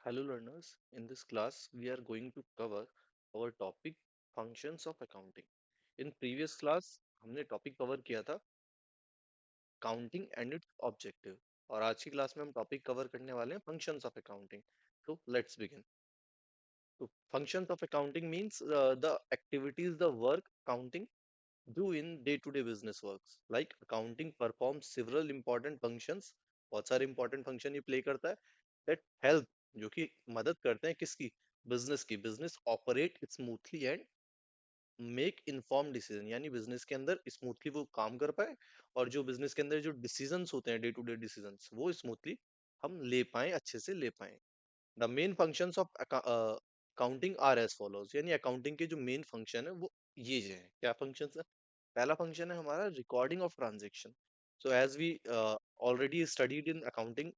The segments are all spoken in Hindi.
Hello learners, in this class we are going to cover our topic functions of accounting. In previous class हमने टॉपिक कवर किया था काउंटिंग एंड इट्स ऑब्जेक्टिव और आज की क्लास में हम टॉपिक कवर करने वाले हैं फंक्शंस ऑफ अकाउंटिंग. तो let's begin. So functions of accounting means the activities, the work counting do in day-to-day business works. Like accounting performs several important functions. बहुत सारे important function ये play करता है that help जो कि मदद करते हैं किसकी बिजनेस की business operate smoothly and make inform decision यानी बिजनेस के अंदर स्मूथली वो काम कर पाए और जो बिजनेस के अंदर जो डिसीजंस होते हैं डे टू डे डिसीजंस वो स्मूथली हम ले पाए अच्छे से ले पाए. The main functions of accounting are as follows यानी अकाउंटिंग के जो मेन फंक्शन है वो ये जो है क्या फंक्शन है. पहला फंक्शन है हमारा recording of transaction. So as we already studied in accounting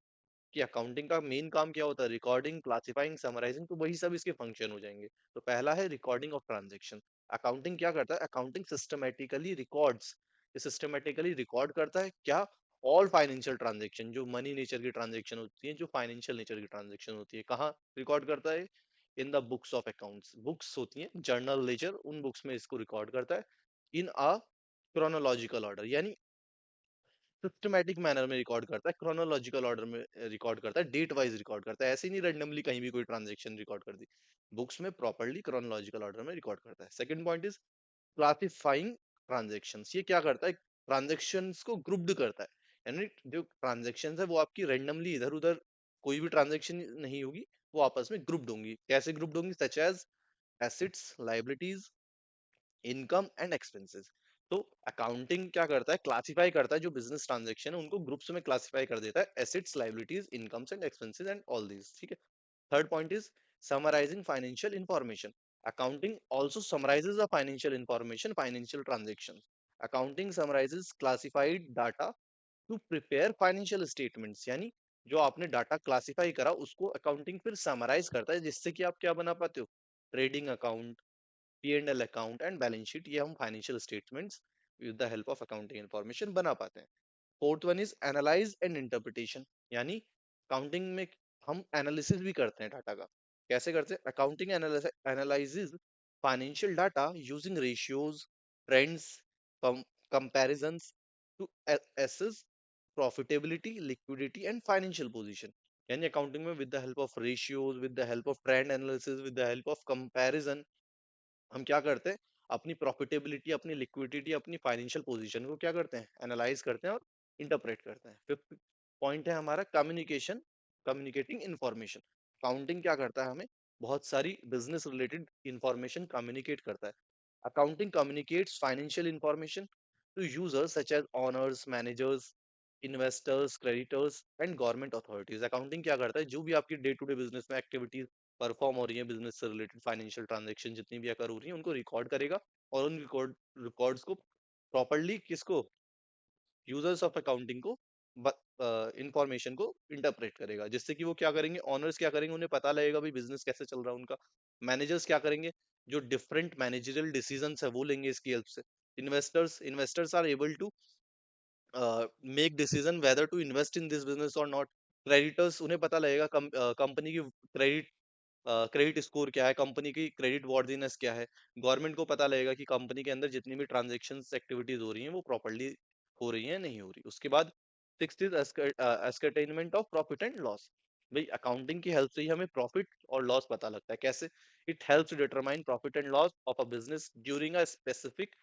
कि अकाउंटिंग का मेन काम क्या होता है रिकॉर्डिंग क्लासिफाइंग समराइजिंग तो वही सब इसके फंक्शन हो जाएंगे. तो पहला है रिकॉर्डिंग ऑफ ट्रांजेक्शन. अकाउंटिंग क्या करता है अकाउंटिंग सिस्टमेटिकली रिकॉर्ड्स ये सिस्टमेटिकली रिकॉर्ड करता है क्या ऑल फाइनेंशियल ट्रांजेक्शन जो मनी नेचर की ट्रांजेक्शन होती है जो फाइनेंशियल नेचर की ट्रांजेक्शन होती है कहाँ रिकॉर्ड करता है in the books of accounts. Books होती हैं जर्नल लेजर उन बुक्स में इसको रिकॉर्ड करता है इन अ क्रोनोलॉजिकल ऑर्डर यानी सिस्टमैटिक मैनर में रिकॉर्ड करता है क्रोनोलॉजिकल ऑर्डर में रिकॉर्ड करता है डेट वाइज रिकॉर्ड करता है ऐसे नहीं रैंडमली कहीं भी कोई ट्रांजेक्शन रिकॉर्ड कर दी. बुक्स में प्रॉपर्ली क्रोनोलॉजिकल ऑर्डर में रिकॉर्ड करता है. Second point is classifying transactions. ये क्या करता है ट्रांजेक्शंस को ग्रुप्ड करता है यानी जो ट्रांजेक्शंस है वो आपकी रैंडमली इधर उधर कोई भी ट्रांजेक्शन नहीं होगी वो आपस में ग्रुप्ड होंगी. कैसे ग्रुप्ड होंगी such as assets liabilities income and expenses. तो अकाउंटिंग क्या करता है क्लासिफाई करता है जो बिजनेस ट्रांजेक्शन है उनको ग्रुप्स में क्लासिफाई कर देता है assets liabilities incomes and expenses and all these. ठीक है. Third point is summarising financial information. Accounting also summarises the financial information financial transactions. Accounting summarises classified data to prepare financial statements यानी जो आपने डाटा क्लासिफाई करा उसको अकाउंटिंग फिर समराइज करता है जिससे कि आप क्या बना पाते हो trading account P&L account and balance sheet ये हम financial statements with the help of accounting information बना पाते हैं. Fourth one is analyse and interpretation यानी अकाउंटिंग में हम एनालिसिस भी करते हैं डाटा का. कैसे करते हैं accounting analyses financial data using ratios trends comparisons to assess profitability liquidity and financial position. यानी अकाउंटिंग में with the help of ratios with the help of trend analysis with the help of comparison हम क्या करते हैं अपनी प्रॉफिटेबिलिटी अपनी लिक्विडिटी अपनी फाइनेंशियल पोजीशन को क्या करते हैं एनालाइज करते हैं और इंटरप्रेट करते हैं. फिफ्थ पॉइंट है हमारा कम्युनिकेशन कम्युनिकेटिंग इंफॉर्मेशन. अकाउंटिंग क्या करता है हमें बहुत सारी बिजनेस रिलेटेड इंफॉर्मेशन कम्युनिकेट करता है. Accounting communicates financial information to users such as owners managers investors creditors and government authorities. Accounting क्या करता है जो भी आपकी डे टू डे बिजनेस में एक्टिविटीज परफॉर्म हो रही है बिजनेस से रिलेटेड फाइनेंशियल ट्रांजैक्शन जितनी भी अगर हो रही है उनको रिकॉर्ड करेगा और उन रिकॉर्ड्स को प्रॉपर्ली किसको यूजर्स ऑफ अकाउंटिंग को इंफॉर्मेशन को इंटरप्रेट करेगा जिससे कि वो क्या करेंगे ऑनर्स क्या करेंगे उन्हें पता लगेगा भाई बिजनेस कैसे चल रहा है उनका. मैनेजर्स क्या करेंगे जो डिफरेंट मैनेजरियल डिसीजंस है वो लेंगे इसकी हेल्प से. Investors are able to make decision whether to invest in this business और नॉट. क्रेडिटर्स उन्हें पता लगेगा कंपनी की क्रेडिट क्रेडिट स्कोर क्या है कंपनी की क्रेडिट वर्दीनेस क्या है. गवर्नमेंट को पता लगेगा कि कंपनी के अंदर जितनी भी ट्रांजेक्शन एक्टिविटीज हो रही हैं वो प्रॉपर्ली हो रही हैं नहीं हो रही. उसके बाद sixth is ascertainment of profit and loss. भाई अकाउंटिंग की हेल्प से ही हमें प्रॉफिट और लॉस पता लगता है. कैसे it helps to determine profit and loss of a business during a specific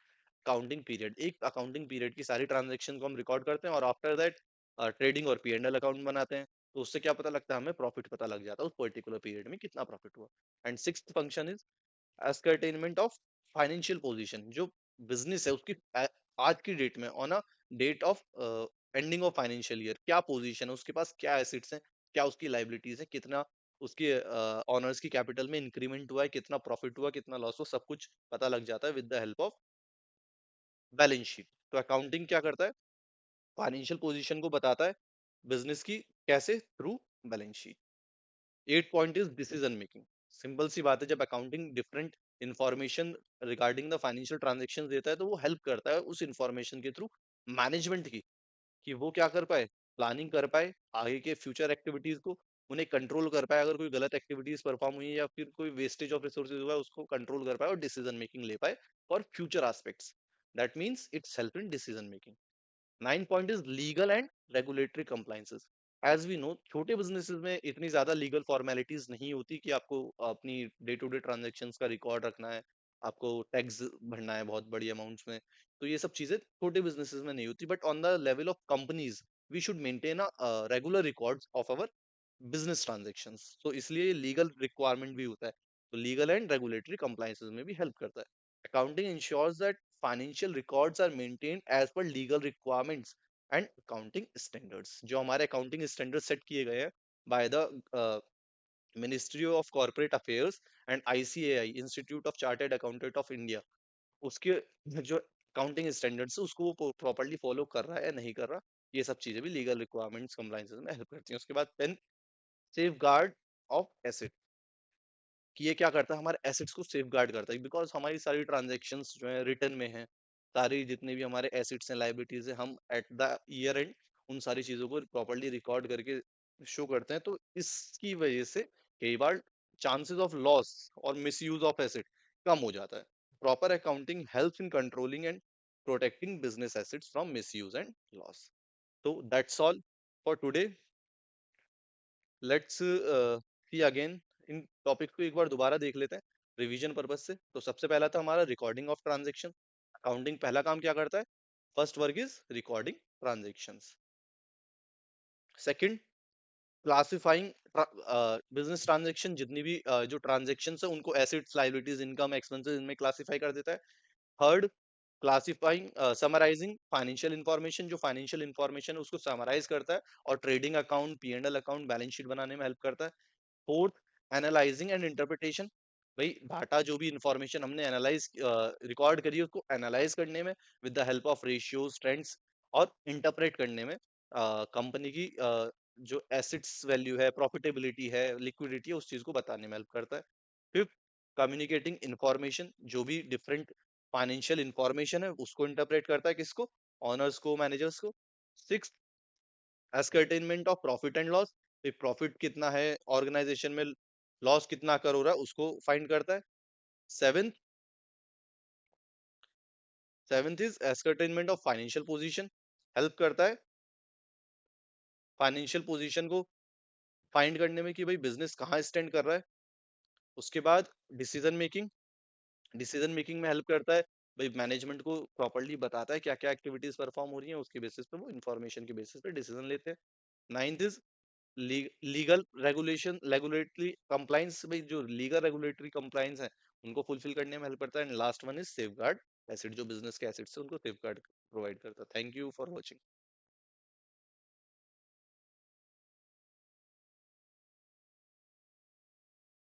accounting period. एक अकाउंटिंग पीरियड की सारी ट्रांजेक्शन को हम रिकॉर्ड करते हैं और आफ्टर दैट ट्रेडिंग और P&L अकाउंट बनाते हैं. तो उससे क्या पता लगता है हमें प्रॉफिट पता लग जाता है उस पर्टिकुलर पीरियड में कितना प्रॉफिट हुआ. And sixth function is ascertainment of financial position. जो बिजनेस है उसकी आज की डेट में on a date of ending of financial year क्या पोजीशन है उसके पास क्या एसेट्स हैं क्या उसकी लाइबिलिटीज है कितना उसके ऑनर्स की कैपिटल में इंक्रीमेंट हुआ है कितना प्रॉफिट हुआ कितना लॉस हुआ सब कुछ पता लग जाता है with the help of balance sheet. तो अकाउंटिंग क्या करता है फाइनेंशियल पोजीशन को बताता है बिजनेस की कैसे through balance sheet. Eight point is decision making. Simple सी बात है जब accounting different information regarding the financial transaction देता है तो वो हेल्प करता है उस इंफॉर्मेशन के थ्रू मैनेजमेंट की कि वो क्या कर पाए प्लानिंग कर पाए आगे के फ्यूचर एक्टिविटीज को उन्हें कंट्रोल कर पाए, अगर कोई गलत एक्टिविटीज परफॉर्म हुई है या फिर कोई वेस्टेज ऑफ रिसोर्सेज हुआ है उसको कंट्रोल कर पाए और डिसीजन मेकिंग ले पाए for future aspects. That means it's help in decision making. Nine point is legal and regulatory compliances. As we know, छोटे बिजनेसेस में इतनी ज्यादा लीगल फॉर्मेलिटीज नहीं होती कि आपको अपनी डे टू डे ट्रांजेक्शन्स का रिकॉर्ड रखना है, आपको टैक्स भरना है बहुत बड़ी अमाउंट्स में। तो ये सब चीजें छोटे बिजनेसेस में नहीं होती, but on the level of companies we should maintain a regular records of our business transactions. तो इसलिए लीगल रिक्वायरमेंट भी होता है, तो लीगल एंड रेगुलेटरी कंप्लाइंसेस में भी हेल्प करता है। Accounting ensures that financial records are maintained as per legal requirements and accounting standards. जो हमारे अकाउंटिंग स्टैंडर्ड सेट किए गए हैं by the ministry of corporate affairs and ICAI, institute of chartered accountant of India, उसके जो अकाउंटिंग स्टैंडर्ड्स है उसको वो प्रॉपर्ली फॉलो कर रहा है या नहीं कर रहा, ये सब चीजें भी लीगल रिक्वायरमेंट्स कंप्लाइंसेस में हेल्प करती हैं। उसके बाद 10, सेफ गार्ड ऑफ एसेट, कि ये क्या करता है, हमारे एसेट्स को सेफ गार्ड करता है, बिकॉज हमारी सारी ट्रांजेक्शन्स जो है रिटर्न में है, सारी जितने भी हमारे एसेट्स हैं लाइबिलिटीज है, हम एट द ईयर एंड उन सारी चीजों को प्रॉपर्ली रिकॉर्ड करके शो करते हैं। तो इसकी वजह से कई बार चांसेस ऑफ लॉस और मिसयूज ऑफ एसेट कम हो जाता है। Proper accounting helps in controlling and protecting business assets from misuse and loss. तो that's all for today. Let's see again इन टॉपिक को एक बार दोबारा देख लेते हैं रिवीजन पर्पज से। तो सबसे पहला था हमारा रिकॉर्डिंग ऑफ ट्रांजेक्शन। अकाउंटिंग पहला काम क्या करता है, first work is recording transactions. Second, classifying business transaction, जितनी भी जो ट्रांजेक्शन है उनको एसेट्स लायबिलिटीज इनकम एक्सपेंसेस इनमें क्लासिफाई कर देता है। Third, classifying summarising financial information, जो फाइनेंशियल इंफॉर्मेशन है उसको समराइज करता है और trading account, P and L account, balance sheet बनाने में हेल्प करता है। फोर्थ, एनालाइजिंग एंड इंटरप्रिटेशन, भाई डाटा जो भी इंफॉर्मेशन हमने एनालाइज रिकॉर्ड करी है उसको एनालाइज करने में with the help of ratios trends, और इंटरप्रेट करने में कंपनी की जो एसेट्स वैल्यू है, प्रॉफिटेबिलिटी है, लिक्विडिटी है, उस चीज को बताने में हेल्प करता है। फिफ्थ, कम्युनिकेटिंग इंफॉर्मेशन, जो भी डिफरेंट फाइनेंशियल इंफॉर्मेशन है उसको इंटरप्रेट करता है, किसको, ऑनर्स को, मैनेजर्स को। Six, ascertainment of profit and loss, profit कितना है ऑर्गेनाइजेशन में, लॉस कितना कर हो रहा है उसको फाइंड करता है। Seventh, is ascertainment of financial position, help करता है फाइनेंशियल पोजीशन को फाइंड करने में कि भाई बिजनेस कहाँ स्टैंड कर रहा है। उसके बाद डिसीजन मेकिंग, में हेल्प करता है, भाई मैनेजमेंट को प्रॉपर्ली बताता है क्या क्या एक्टिविटीज परफॉर्म हो रही है, उसके बेसिस पे वो इंफॉर्मेशन के बेसिस पे डिसीजन लेते हैं। Ninth is legal regulation, regulatory compliance, भाई जो लीगल रेगुलेटरी कंप्लाइंस है उनको फुलफिल करने में हेल्प करता है। And last one is safe guard asset, जो बिजनेस के एसेट्स है उनको सेफ गार्ड प्रोवाइड करता है। Thank you for watching.